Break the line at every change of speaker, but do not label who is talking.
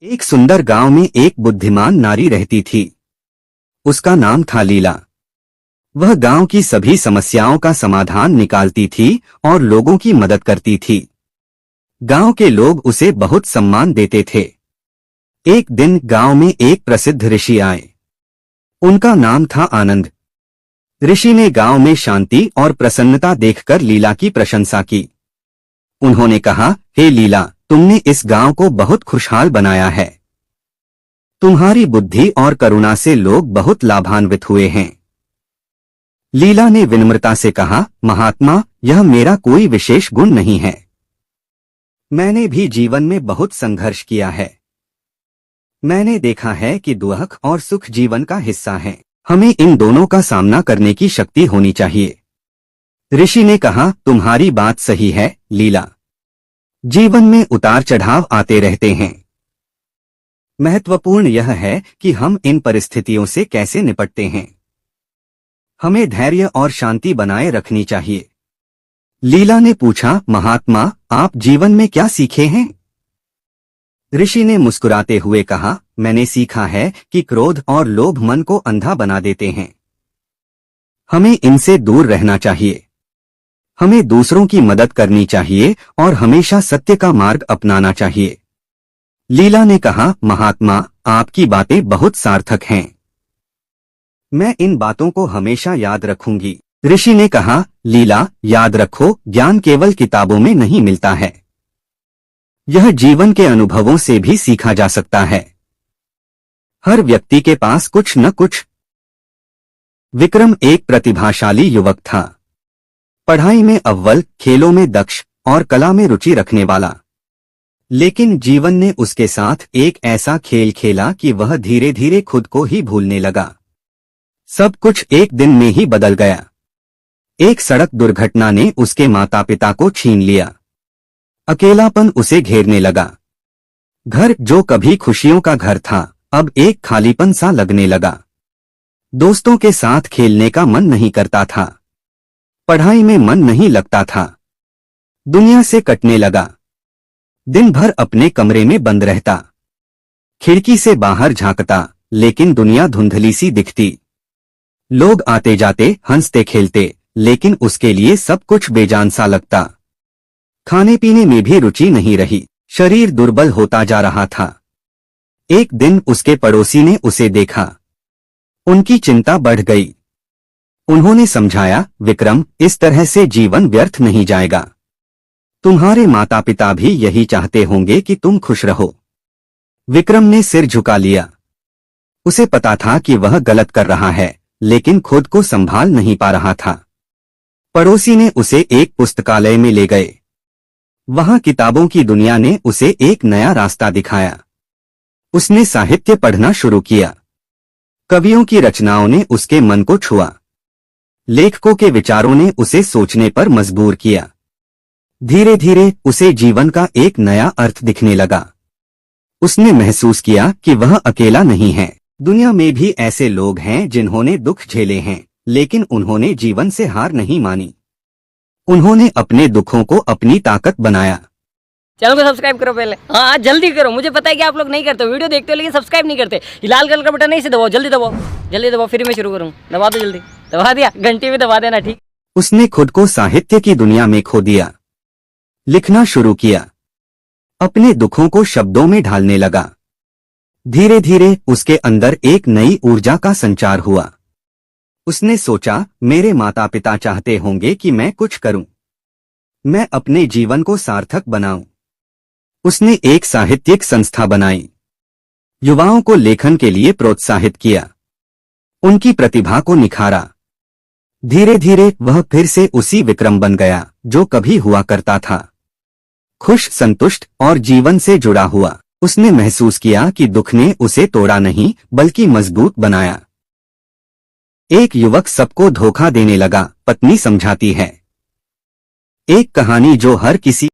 एक सुंदर गांव में एक बुद्धिमान नारी रहती थी। उसका नाम था लीला। वह गांव की सभी समस्याओं का समाधान निकालती थी और लोगों की मदद करती थी। गांव के लोग उसे बहुत सम्मान देते थे। एक दिन गांव में एक प्रसिद्ध ऋषि आए। उनका नाम था आनंद। ऋषि ने गांव में शांति और प्रसन्नता देखकर लीला की प्रशंसा की। उन्होंने कहा, हे लीला, तुमने इस गांव को बहुत खुशहाल बनाया है। तुम्हारी बुद्धि और करुणा से लोग बहुत लाभान्वित हुए हैं। लीला ने विनम्रता से कहा, महात्मा, यह मेरा कोई विशेष गुण नहीं है। मैंने भी जीवन में बहुत संघर्ष किया है। मैंने देखा है कि दुख और सुख जीवन का हिस्सा है। हमें इन दोनों का सामना करने की शक्ति होनी चाहिए। ऋषि ने कहा, तुम्हारी बात सही है लीला। जीवन में उतार चढ़ाव आते रहते हैं। महत्वपूर्ण यह है कि हम इन परिस्थितियों से कैसे निपटते हैं। हमें धैर्य और शांति बनाए रखनी चाहिए। लीला ने पूछा, महात्मा, आप जीवन में क्या सीखे हैं? ऋषि ने मुस्कुराते हुए कहा, मैंने सीखा है कि क्रोध और लोभ मन को अंधा बना देते हैं। हमें इनसे दूर रहना चाहिए। हमें दूसरों की मदद करनी चाहिए और हमेशा सत्य का मार्ग अपनाना चाहिए। लीला ने कहा, महात्मा, आपकी बातें बहुत सार्थक हैं। मैं इन बातों को हमेशा याद रखूंगी। ऋषि ने कहा, लीला, याद रखो, ज्ञान केवल किताबों में नहीं मिलता है। यह जीवन के अनुभवों से भी सीखा जा सकता है। हर व्यक्ति के पास कुछ न कुछ। विक्रम एक प्रतिभाशाली युवक था। पढ़ाई में अव्वल, खेलों में दक्ष और कला में रुचि रखने वाला। लेकिन जीवन ने उसके साथ एक ऐसा खेल खेला कि वह धीरे धीरे खुद को ही भूलने लगा। सब कुछ एक दिन में ही बदल गया। एक सड़क दुर्घटना ने उसके माता पिता को छीन लिया। अकेलापन उसे घेरने लगा। घर जो कभी खुशियों का घर था, अब एक खालीपन सा लगने लगा। दोस्तों के साथ खेलने का मन नहीं करता था। पढ़ाई में मन नहीं लगता था। दुनिया से कटने लगा। दिन भर अपने कमरे में बंद रहता। खिड़की से बाहर झांकता, लेकिन दुनिया धुंधली सी दिखती। लोग आते जाते, हंसते खेलते, लेकिन उसके लिए सब कुछ बेजान सा लगता। खाने पीने में भी रुचि नहीं रही। शरीर दुर्बल होता जा रहा था। एक दिन उसके पड़ोसी ने उसे देखा। उनकी चिंता बढ़ गई। उन्होंने समझाया, विक्रम, इस तरह से जीवन व्यर्थ नहीं जाएगा। तुम्हारे माता पिता भी यही चाहते होंगे कि तुम खुश रहो। विक्रम ने सिर झुका लिया। उसे पता था कि वह गलत कर रहा है, लेकिन खुद को संभाल नहीं पा रहा था। पड़ोसी ने उसे एक पुस्तकालय में ले गए। वहां किताबों की दुनिया ने उसे एक नया रास्ता दिखाया। उसने साहित्य पढ़ना शुरू किया। कवियों की रचनाओं ने उसके मन को छुआ। लेखकों के विचारों ने उसे सोचने पर मजबूर किया। धीरे धीरे उसे जीवन का एक नया अर्थ दिखने लगा। उसने महसूस किया कि वह अकेला नहीं है। दुनिया में भी ऐसे लोग हैं जिन्होंने दुख झेले हैं, लेकिन उन्होंने जीवन से हार नहीं मानी। उन्होंने अपने दुखों को अपनी ताकत बनाया।
चैनल को सब्सक्राइब करो पहले। हाँ, जल्दी करो। मुझे पता है कि आप लोग नहीं करते, वीडियो देखते हो लेकिन सब्सक्राइब नहीं करते। ये लाल कलर का बटन है, इसे दबाओ, जल्दी दबाओ, जल्दी दबाओ, फिर मैं शुरू करूँ। दबा दो जल्दी। दबा दिया? घंटी में दबा देना, ठीक।
उसने खुद को साहित्य की दुनिया में खो दिया। लिखना शुरू किया। अपने दुखों को शब्दों में ढालने लगा। धीरे धीरे उसके अंदर एक नई ऊर्जा का संचार हुआ। उसने सोचा, मेरे माता पिता चाहते होंगे कि मैं कुछ करूं। मैं अपने जीवन को सार्थक बनाऊं। उसने एक साहित्यिक संस्था बनाई। युवाओं को लेखन के लिए प्रोत्साहित किया। उनकी प्रतिभा को निखारा। धीरे धीरे वह फिर से उसी विक्रम बन गया जो कभी हुआ करता था। खुश, संतुष्ट और जीवन से जुड़ा हुआ। उसने महसूस किया कि दुख ने उसे तोड़ा नहीं, बल्कि मजबूत बनाया। एक युवक सबको धोखा देने लगा, पत्नी समझाती है। एक कहानी जो हर किसी